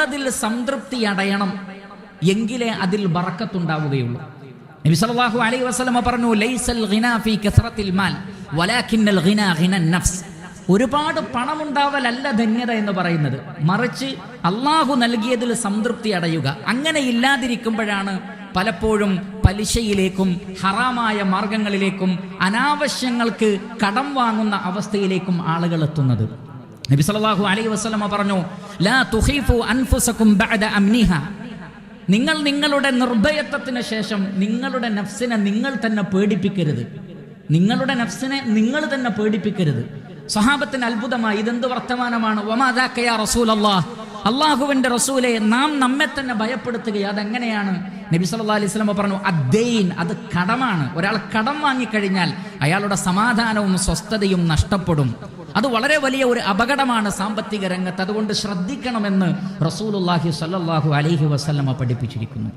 ഉള്ളതിൽ സംതൃപ്തി അടയണം, എങ്കിലേ അതിൽ ബറക്കത്തുണ്ടാവുകയുള്ളൂ. നബി സല്ലല്ലാഹു അലൈഹി വസല്ലം പറഞ്ഞു, ലൈസൽ ഗിനാ ഫീ കസ്റത്തിൽ മാൽ വലാകിന്നൽ ഗിനാ ഗിനൻ നഫ്സ്. ഒരുപാട് പണമുണ്ടാവലല്ല ധന്യത എന്ന് പറയുന്നത്, മറിച്ച് അള്ളാഹു നൽകിയതിൽ സംതൃപ്തി അടയുക. അങ്ങനെ ഇല്ലാതിരിക്കുമ്പോഴാണ് പലപ്പോഴും പലിശയിലേക്കും ഹറാമായ മാർഗങ്ങളിലേക്കും അനാവശ്യങ്ങൾക്ക് കടം വാങ്ങുന്ന അവസ്ഥയിലേക്കും ആളുകൾ എത്തുന്നത്. നബി സല്ലല്ലാഹു അലൈഹി വസല്ലം പറഞ്ഞു, ലാ തുഖീഫു അൻഫുസകും ബഅദ അംനിഹാ. നിങ്ങൾ നിങ്ങളുടെ നിർഭയത്വത്തിന് ശേഷം നിങ്ങളുടെ നഫ്സിനെ നിങ്ങൾ തന്നെ പേടിപ്പിക്കരുത്. നിങ്ങളുടെ നഫ്സിനെ നിങ്ങൾ തന്നെ പേടിപ്പിക്കരുത്. സ്വഹാബത്തിന് അത്ഭുതമായി, ഇതെന്ത് വർത്തമാനമാണ്? വമാ ദാക യാ റസൂലല്ലാഹ്, അള്ളാഹുവിന്റെ റസൂലെ, നാം നമ്മെ തന്നെ ഭയപ്പെടുത്തുകയാണ്. അതെങ്ങനെയാണ്? നബി സല്ലല്ലാഹു അലൈഹി വസല്ലം പറഞ്ഞു, അദ്ദൈൻ, അത് കടമാണ്. ഒരാൾ കടം വാങ്ങിക്കഴിഞ്ഞാൽ അയാളുടെ സമാധാനവും സ്വസ്ഥതയും നഷ്ടപ്പെടും. അത് വളരെ വലിയ ഒരു അപകടമാണ് സാമ്പത്തിക രംഗത്ത്. അതുകൊണ്ട് ശ്രദ്ധിക്കണമെന്ന് റസൂലുള്ളാഹി സ്വല്ലല്ലാഹു അലൈഹി വസല്ലം പഠിപ്പിച്ചിരിക്കുന്നു.